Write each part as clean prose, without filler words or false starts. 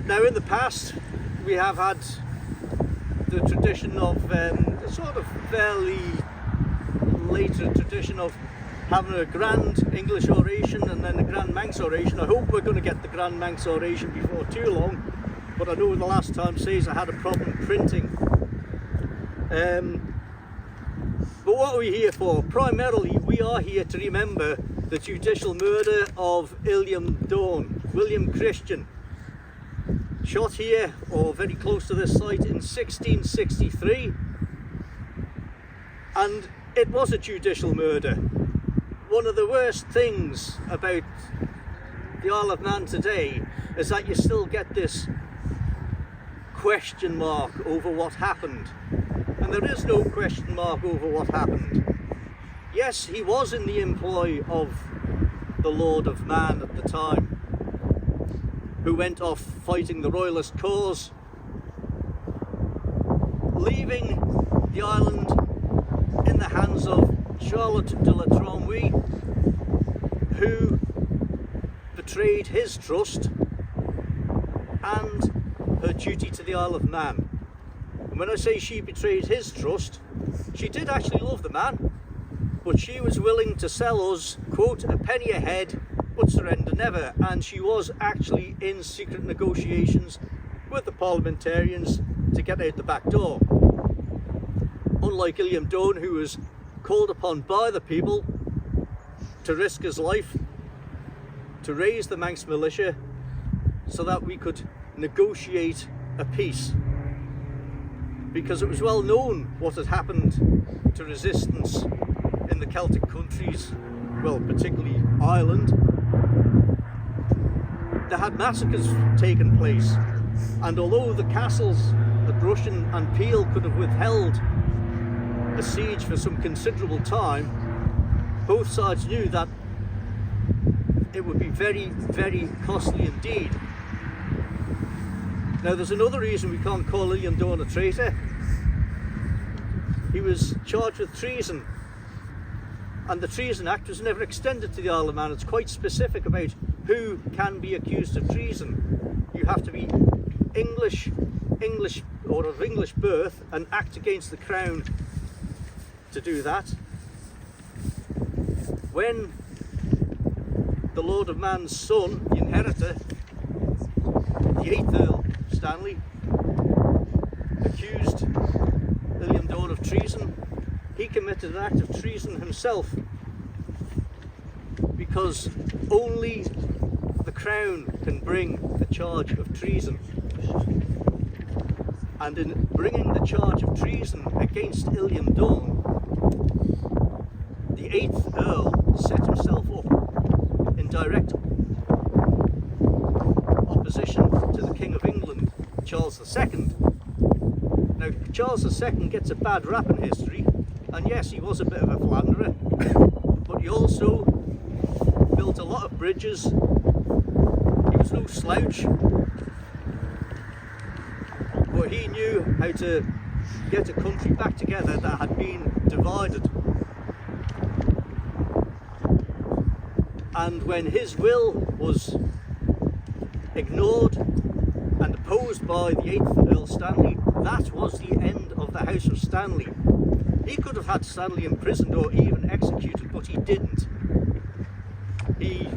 Now in the past we have had the tradition of a sort of fairly later tradition of having a grand English oration and then a grand Manx oration. I hope we're going to get the grand Manx oration before too long, but I know the last time Cesar had a problem printing. But what are we here for? Primarily we are here to remember the judicial murder of Illiam Dhone, William Christian, shot here or very close to this site in 1663, and it was a judicial murder. One of the worst things about the Isle of Man today is that you still get this question mark over what happened, and there is no question mark over what happened. Yes, he was in the employ of the Lord of Man at the time, who went off fighting the royalist cause, leaving the island in the hands of Charlotte de la Tromouille, who betrayed his trust and her duty to the Isle of Man. And when I say she betrayed his trust, she did actually love the man, but she was willing to sell us, quote, a penny a head, but surrender never. And she was actually in secret negotiations with the parliamentarians to get out the back door. Unlike Illiam Dhone, who was called upon by the people to risk his life to raise the Manx militia so that we could negotiate a peace, because it was well known what had happened to resistance in the Celtic countries, well, particularly Ireland. There had massacres taken place, and although the castles at Rushen and Peel could have withheld a siege for some considerable time, both sides knew that it would be very, very costly indeed. Now there's another reason we can't call Illiam Dhone a traitor. He was charged with treason, and the Treason Act was never extended to the Isle of Man. It's quite specific about who can be accused of treason. You have to be English or of English birth and act against the crown to do that. When the Lord of Man's son, the inheritor, the 8th Earl Stanley, accused Illiam Dhone of treason, he committed an act of treason himself, because only the crown can bring a charge of treason. And in bringing the charge of treason against Illiam Dhone, the 8th Earl set himself up in direct opposition to the King of England, Charles II. Now, Charles II gets a bad rap in history, and yes, he was a bit of a philanderer, but he also built a lot of bridges. He was no slouch, but he knew how to get a country back together that had been divided. And when his will was ignored and opposed by the 8th Earl Stanley, that was the end of the House of Stanley. He could have had Stanley imprisoned or even executed, but he didn't. He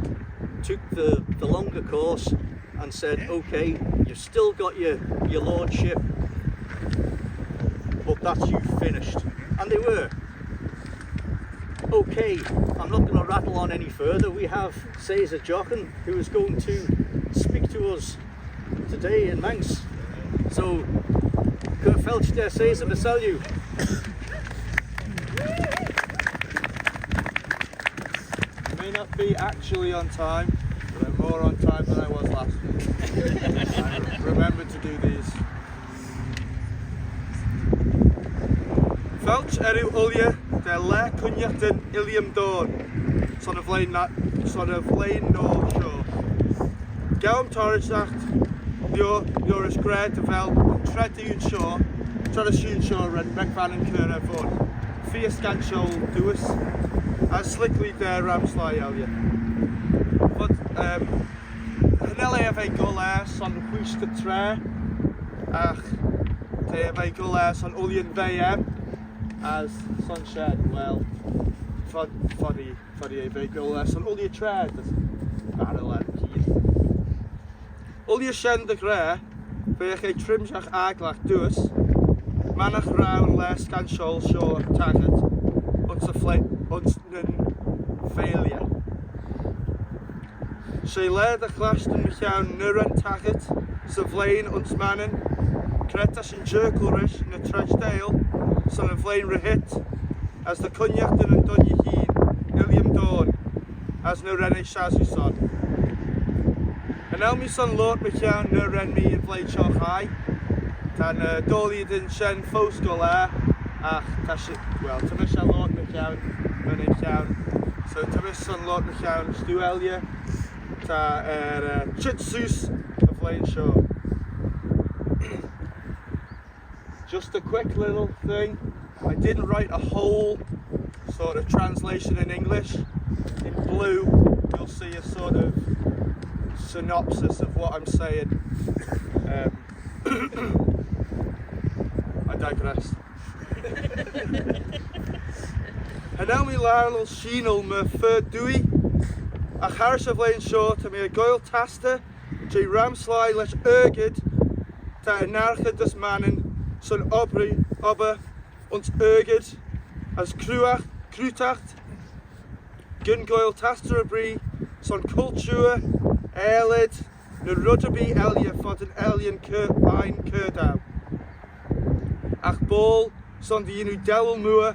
took the longer course and said, okay, you've still got your lordship, but that's you finished. And they were. Okay, I'm not going to rattle on any further. We have Cesar Joughin, who is going to speak to us today in Manx. So, Felch der Cesar Joughin. I may not be actually on time, but I'm more on time than I was last week. I remember to do these. Felch eriw ulia de le cwnyatin Illiam Dhone, sort of laying no show. Gaum torridgeach, you're as great to fel, tred to un show, tred a shoon show red Beckvan and Kermode Dhone. Fia scan show doers, as slickly there ramsly elia. But Nelle efo golau son hwys y tre. Ach, te efo golau son Illiam VM. As son shed, well, foddy efo golau son Illiam tre. Barrel ar hyd. Illiam shen dy gre, fe eich ei trimsiach aglach dwys. Manach rawn les gan siol sio taget. Ons nyn failure. Sy led a chlast yn mychawn nyren taget. Syflein ons mannen. Cretas yn jerkulrish yn y tredgedeil. Son yn flein rehit. As the cynyacht yn dod I hun. Illiam Dhone. As nyren ei siasu son. Yn elmi son lot mychawn nyren mi yn flein sio chai. Tan dolid yn sien ffos golau. Ach, wel, tymys a lot mychawn yn ei llawn. So tymys son lot mychawn stwyelio. Ta chitsus y flein sio. Just a quick little thing. I didn't write a whole sort of translation in English. In blue, you'll see a sort of synopsis of what I'm saying. I digress. En nou mi larl shinol me dwi. A chars of lane short to me a goil taster. J ramslai lesh urgid. Ta narcha dus mannen. Son obber ons urgid. As krutacht. Gun goil taster a brie. Son culture. Eilid. Na rudderby elia fod an elian ein kurdau. Ach bol son die inu dewel moe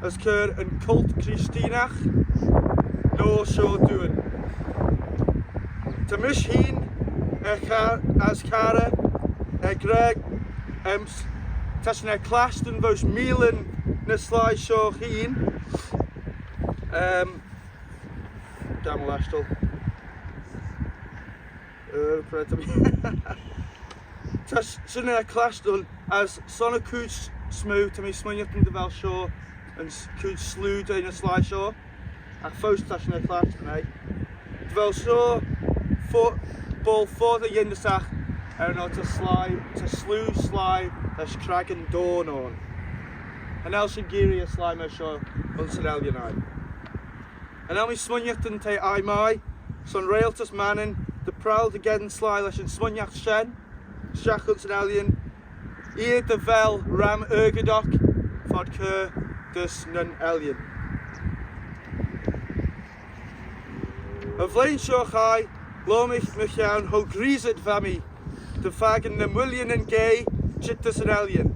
as keur een cult Christinach no sio doen. Te mis heen as kare greg tas na klasten vos mielen na slai sio heen damn lastel tas sin na klasten as son a cooch smooth to me smynjach in de wel sio and could slew in a slideshow. A first touch in a class tonight. Terwijl zo ball for the Yindesach and not to slew slide that's cracking Dhone on. And else in Geary a slime show on Illiam night. And now we smunjach in te I my son railtus mannen the proud again slylish and smunjach shen shach on Illiam. Eer de vel ram urgedok fod keur dus nun Illiam. Een vlein sio chai, glomich mychawn ho griset fami, de fagen na mullion en gay, chittus yn Illiam.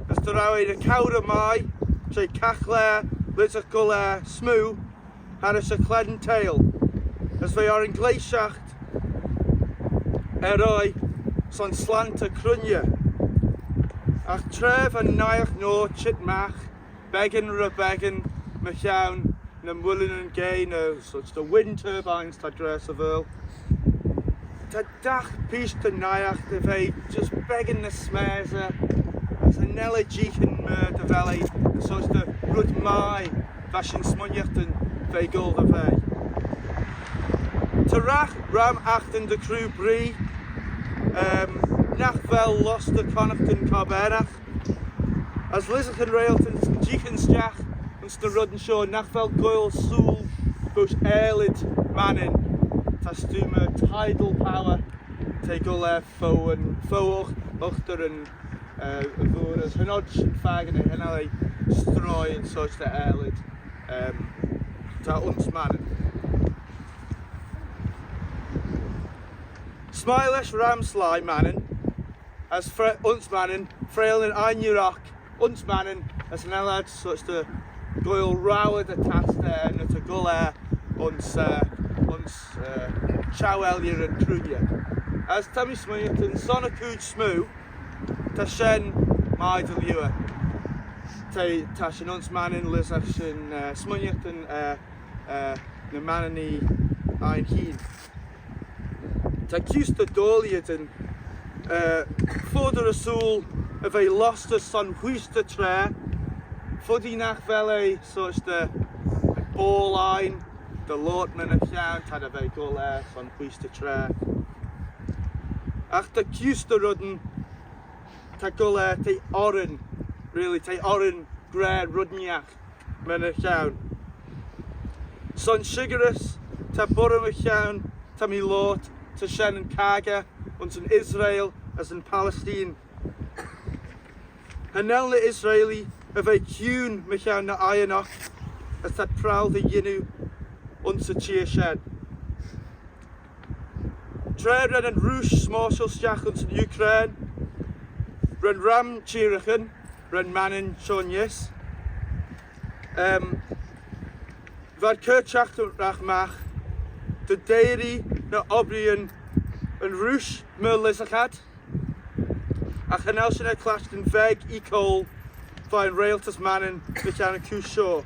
As de rawe de cawr mai, tre cachler, litach guller, smw, haris a cleden tail. As fe ar yn gleisiacht, eroi, son slant a crwnya. Ach tref yn naiach no chit mach, begin rebegin, mychawn, na mullion and gay, no such the wind turbines ta dress of earl. Ta dach piece to naiach de fe just begging the smerza as a nella jeekin de valley such the rud mai fashion smunjachten fe gul de fe. Tarach ram achten de crew brie nach vel lost the connachten carbenach as lizard and railton jeekin stach the rudden show nach vel goil soul bush airlid manning tastume tidal power take all their foe and foe ochter and voras hanodge and fagen and I stroy and such the airlid ta uns manning Smilish ramsly manning as uns manning frail and ein rock uns manning as an allied such the goil rawer de taster and to guller ons chawelier and crwnia. As Tammy Smith son a cood smoo ta shen my delua. Ta shen ons manin lizach shen smunjach and na manani ein heen. Ta cust the doliet and further a soul of a lost son who's the tre. Fuddy nach vele such the ball line, the lordman of Shan had a very goal there, son puist the track. Ach ta ciws dy rydyn, ta gole te oren, really, te oren gre rydniach mewn y llawn. Son sigarus, ta bwrym y llawn, ta mi lot, ta sien yn caga, ons in Israel as in Palestine. Hanel na Israeli, y fe ciwn my llawn na aionach, as ta prawd y ynu, ons y chia sien. Tre ren yn rwys smosol stiach ons in Ukraine, ren ram chirachan, ren manin sionius. Va'r cyrchach rach mach, dy deiri na obri yn rwys myrlys achad, a chanel sy'n ei clasht yn feg I col fa'n reiltas manin bych an y cws sio.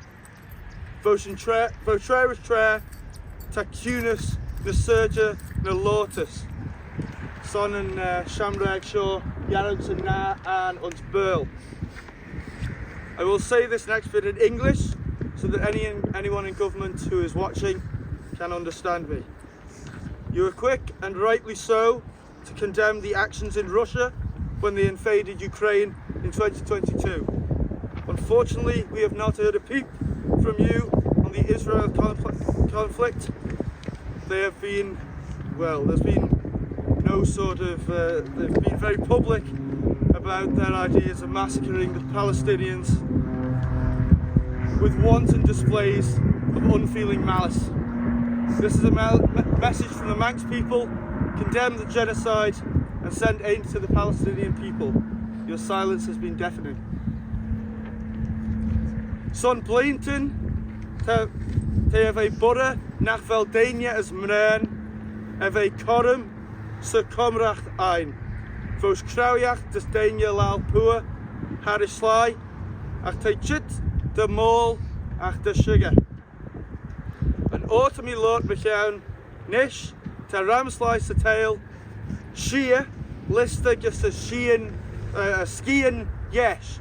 Fo tre ta cwnus na surger na lotus. Son yn siamreg sio, yarod sy'n na an ons burl. I will say this next bit in English so that anyone in government who is watching can understand me. You were quick, and rightly so, to condemn the actions in Russia when they invaded Ukraine in 2022. Unfortunately, we have not heard a peep from you on the Israel conflict. They have been, well, there's been no sort of, they've been very public about their ideas of massacring the Palestinians with wanton displays of unfeeling malice. This is a message from the Manx people. Condemn the genocide and send aid to the Palestinian people. Your silence has been deafening. Son blaentin, te efo bwrra nach fel deinia as mren, efo corym sy comrach ein. Fos krawiach dys deinia lal pua, harish slai, ach te chit de mol ach de sugar. An autumn I lord mechaun, nish, te ramslai sa tail, shia, lista just a skiing yesh,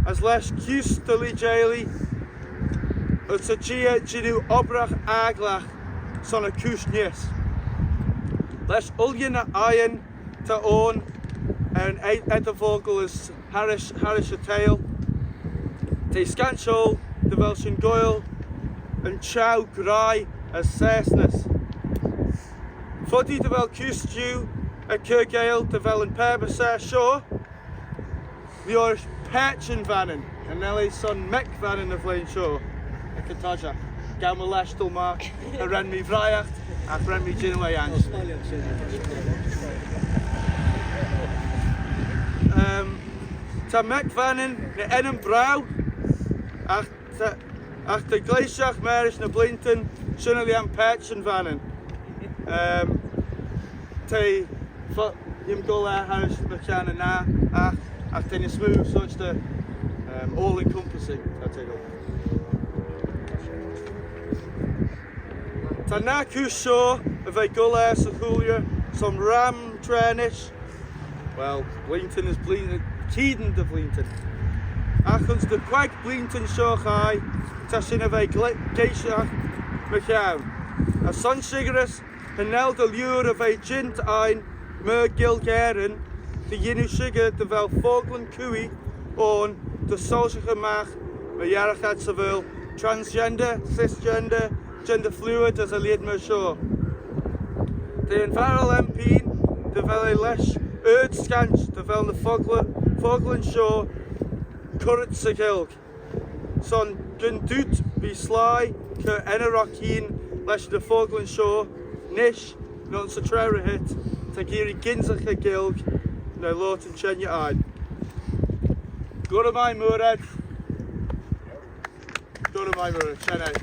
as lesh cus dully jaili, ut sa chia jinu obrach aglach son a cus nis. Lesh ullian a iron ta on, and edavogel is harish a tail, te scanchol, de Welsh goil, and chow grai as sesness. Foddy de vel custju, a Kergale de vel in Perbasa shore, the Irish Perchin vanin, and Nelly son Mec vanin of Lane Shore, a Kataja, Gamalesh Dulma, a Renmi Vryacht, a Renmi Jinway Yanks. Ta Mec vanin, the Enum Brow, ach de gleisiach merish na blinten, sy'n Illiam Perchin vanin. Te ym gola haris mechan na ach ten smooth such the all encompassing ta na cwsio y fe gola sa chwlia some ram trenish, well Blinton is Blinton Keeden de Blinton ach ons de quag Blinton sio chai ta sy'n y fe geisiach mechan a son sigarus Hanel de lure of a gint ein mer gilgeren, de yinu sugar de vel foglen kui on de social mach, me yarachat seville, transgender, cisgender, gender fluid as a lead mer sure. De enviral MP, de vel a lesh, erd scanch, de vel the foglen shore, current sigilg. Son gun doot be sly, ke enerokeen, lesh de foglen shore. Nish, non sa trera hit, ta giri ginzach a gilg, no lot yn chenya ein. Gwrdd mai mwred. Gwrdd mai mwred, chenau.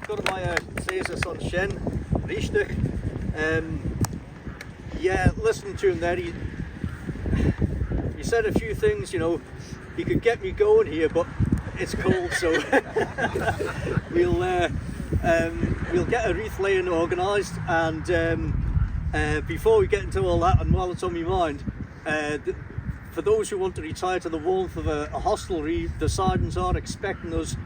Gwrdd mai Cesar son Shen, Rishtach. Yeah, listening to him there, he said a few things, you know. He could get me going here, but it's cold, so we'll get a wreath laying organised, and before we get into all that, and while it's on my mind, for those who want to retire to the warmth of a hostelry, the Sardins are expecting us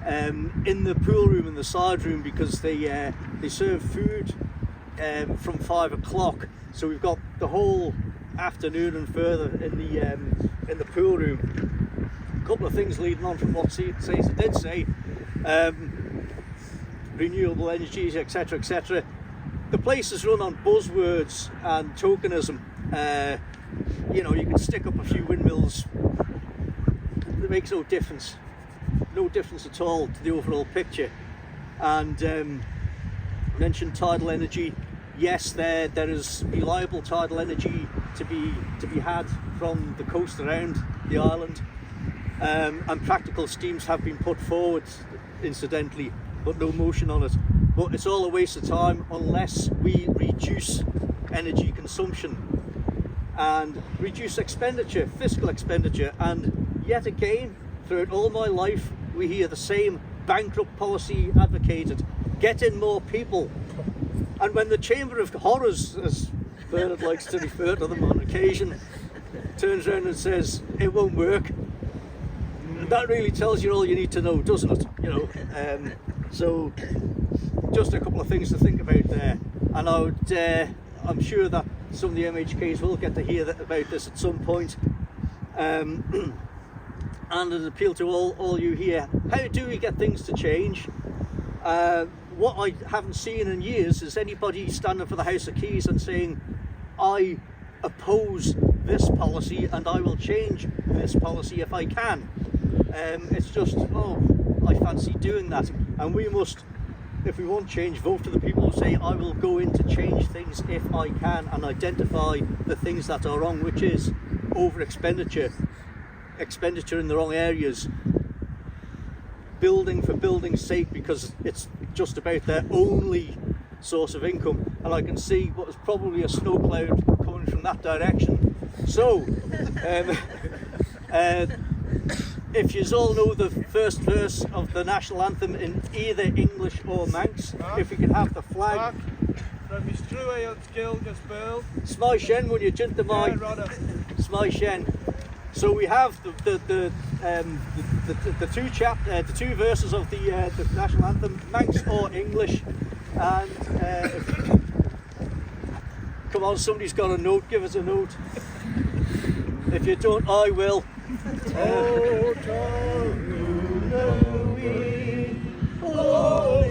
in the pool room and the side room, because they serve food from 5 o'clock. So we've got the whole afternoon and further in the pool room. A couple of things leading on from what Cesar did say, renewable energies, etc., etc. The place is run on buzzwords and tokenism. You know, you can stick up a few windmills, it makes no difference at all to the overall picture. And mentioned tidal energy. Yes, there is reliable tidal energy to be had from the coast around the island, and practical schemes have been put forward, incidentally, but no motion on it. But it's all a waste of time unless we reduce energy consumption and reduce expenditure, fiscal expenditure. And yet again, throughout all my life, we hear the same bankrupt policy advocated: get in more people. And when the Chamber of Horrors, as Bernard likes to refer to them on occasion, turns around and says it won't work, that really tells you all you need to know, doesn't it? You know, so just a couple of things to think about there. And I'm sure that some of the MHKs will get to hear about this at some point. And an appeal to all you here: how do we get things to change? What I haven't seen in years is anybody standing for the House of Keys and saying, I oppose this policy and I will change this policy if I can. It's just, oh, I fancy doing that. And we must, if we want change, vote for the people who say, I will go in to change things if I can, and identify the things that are wrong, which is over expenditure in the wrong areas, building for building's sake, because it's just about their only source of income. And I can see what is probably a snow cloud coming from that direction. So if you all know the first verse of the national anthem in either English or Manx, if we can have the flag. Smai Shen when you jint the mic. Smai Shen. So we have the two verses of the national anthem, Manx or English. And come on, somebody's got a note. Give us a note. If you don't, I will. Oh,